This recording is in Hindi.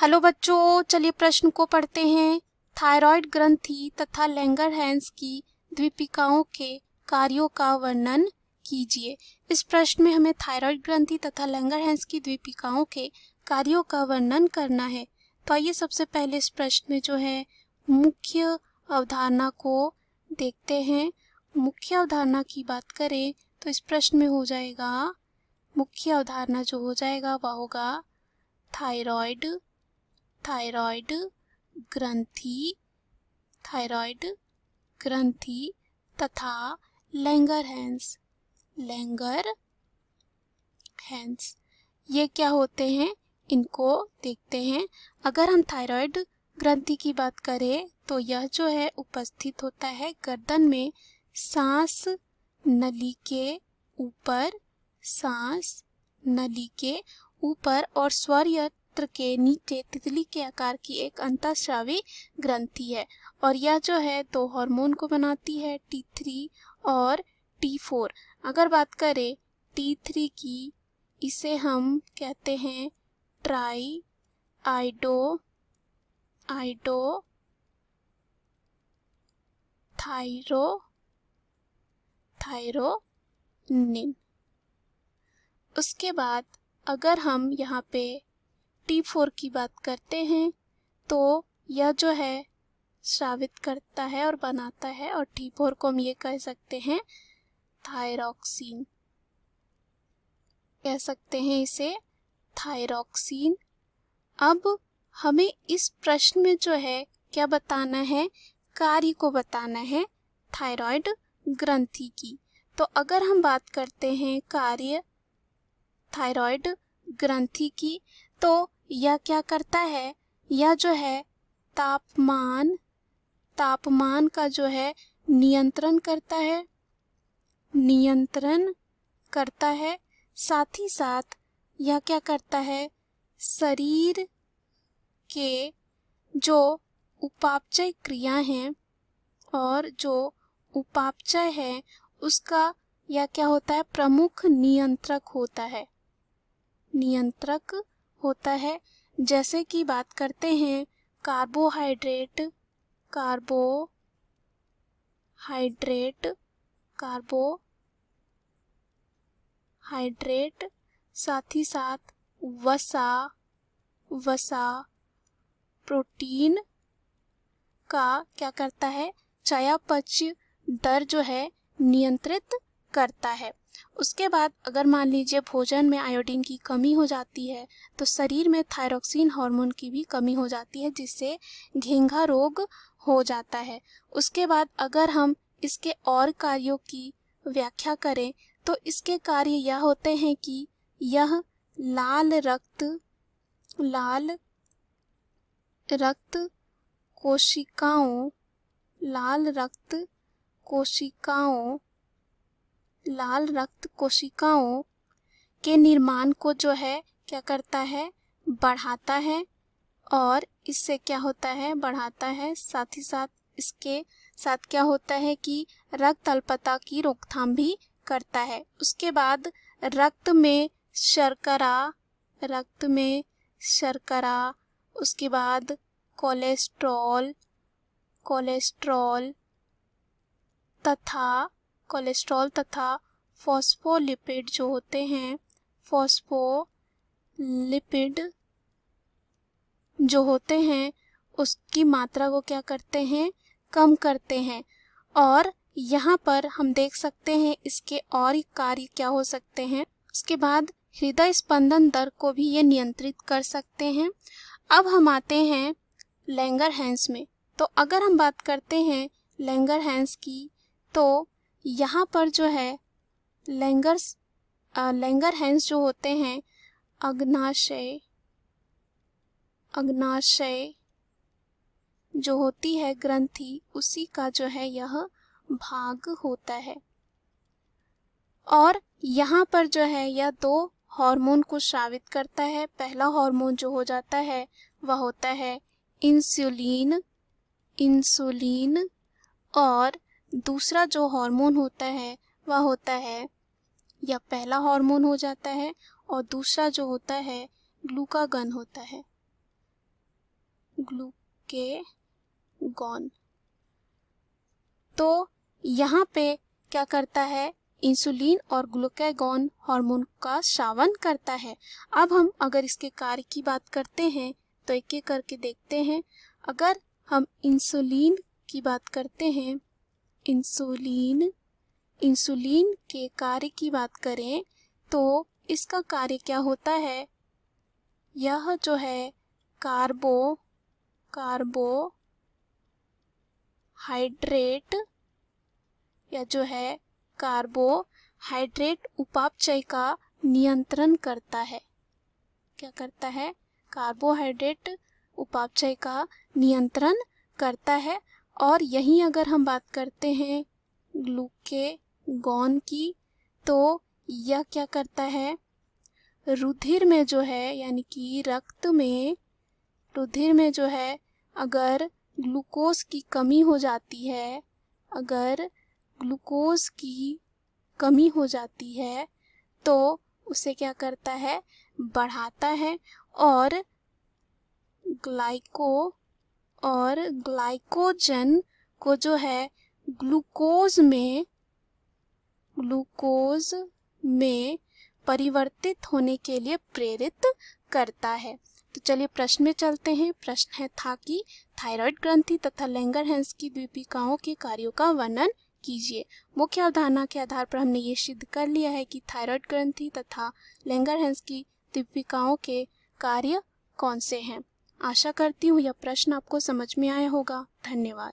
हेलो बच्चों, चलिए प्रश्न को पढ़ते हैं। थायराइड ग्रंथि तथा लैंगरहैंस की द्वीपिकाओं के कार्यों का वर्णन कीजिए। इस प्रश्न में हमें थायराइड ग्रंथि तथा लैंगरहैंस की द्वीपिकाओं के कार्यों का वर्णन करना है। तो आइए सबसे पहले इस प्रश्न में जो है मुख्य अवधारणा को देखते हैं। मुख्य अवधारणा की बात करें तो इस प्रश्न में हो जाएगा, मुख्य अवधारणा जो हो जाएगा वह होगा थायराइड ग्रंथि तथा लैंगरहैंस। ये क्या होते हैं, इनको देखते हैं। अगर हम थायराइड ग्रंथि की बात करें तो यह जो है उपस्थित होता है गर्दन में सांस नली के ऊपर और स्वर यंत्र के नीचे तितली के आकार की एक अंतःस्रावी ग्रंथि है और यह जो है दो हार्मोन को बनाती है, T3 और T4। अगर बात करें T3 की, इसे हम कहते हैं ट्राई आइडो थायरोनिन। उसके बाद अगर हम यहाँ पे T4 की बात करते हैं तो यह जो है स्रावित करता है और बनाता है और T4 को हम ये कह सकते हैं थायरॉक्सिन, कह सकते हैं इसे थायरॉक्सिन। अब हमें इस प्रश्न में जो है क्या बताना है, कार्य को बताना है थायराइड ग्रंथि की। तो अगर हम बात करते हैं कार्य थायराइड ग्रंथि की तो यह क्या करता है, यह जो है तापमान का जो है नियंत्रण करता है। साथ ही साथ यह क्या करता है, शरीर के जो उपापचय क्रिया हैं और जो उपापचय है उसका यह क्या होता है, प्रमुख नियंत्रक होता है। जैसे कि बात करते हैं कार्बोहाइड्रेट, साथ ही साथ वसा प्रोटीन का क्या करता है, चयापचय दर जो है नियंत्रित करता है। उसके बाद अगर मान लीजिए भोजन में आयोडीन की कमी हो जाती है तो शरीर में थायरॉक्सिन हार्मोन की भी कमी हो जाती है, जिससे घेंघा रोग हो जाता है। उसके बाद अगर हम इसके और कार्यों की व्याख्या करें तो इसके कार्य यह होते हैं कि यह लाल रक्त कोशिकाओं के निर्माण को जो है क्या करता है, बढ़ाता है और इससे क्या होता है, बढ़ाता है। साथ ही साथ इसके साथ क्या होता है कि रक्त अल्पता की रोकथाम भी करता है। उसके बाद रक्त में शर्करा, उसके बाद कोलेस्ट्रॉल तथा फॉस्फोलिपिड जो होते हैं, उसकी मात्रा को क्या करते हैं, कम करते हैं। और यहाँ पर हम देख सकते हैं इसके और कार्य क्या हो सकते हैं। उसके बाद हृदय स्पंदन दर को भी ये नियंत्रित कर सकते हैं। अब हम आते हैं लैंगरहैंस में। तो अगर हम बात करते हैं लैंगरहैंस की तो यहाँ पर जो है लैंगरहैंस जो होते हैं अग्नाशय जो होती है ग्रंथि, उसी का जो है यह भाग होता है और यहाँ पर जो है यह दो हार्मोन को स्रावित करता है। पहला हार्मोन जो हो जाता है वह होता है इंसुलिन और दूसरा जो हार्मोन होता है वह होता है, यह पहला हार्मोन हो जाता है और दूसरा जो होता है ग्लूकागन होता है। ग्लूकेगॉन। तो यहाँ पे क्या करता है, इंसुलिन और ग्लूकेगॉन हार्मोन का स्रावन करता है। अब हम अगर इसके कार्य की बात करते हैं तो एक एक करके देखते हैं। अगर हम इंसुलिन की बात करते हैं, इंसुलिन के कार्य की बात करें तो इसका कार्य क्या होता है, यह जो है कार्बोहाइड्रेट या जो है कार्बोहाइड्रेट उपापचय का नियंत्रण करता है। क्या करता है, कार्बोहाइड्रेट उपापचय का नियंत्रण करता है। और यहीं अगर हम बात करते हैं ग्लूकेगॉन की, तो यह क्या करता है, रुधिर में जो है यानी कि रुधिर में जो है अगर ग्लूकोज की कमी हो जाती है, तो उसे क्या करता है, बढ़ाता है और ग्लाइकोजन को जो है ग्लूकोज में परिवर्तित होने के लिए प्रेरित करता है। तो चलिए प्रश्न में चलते हैं। प्रश्न है था कि थायराइड ग्रंथि तथा लैंगरहैंस की द्वीपिकाओं के कार्यों का वर्णन कीजिए। मुख्य अवधारणा के आधार पर हमने ये सिद्ध कर लिया है कि थायराइड ग्रंथि तथा लैंगरहैंस की द्वीपिकाओं के कार्य कौन से हैं। आशा करती हूँ यह प्रश्न आपको समझ में आया होगा। धन्यवाद।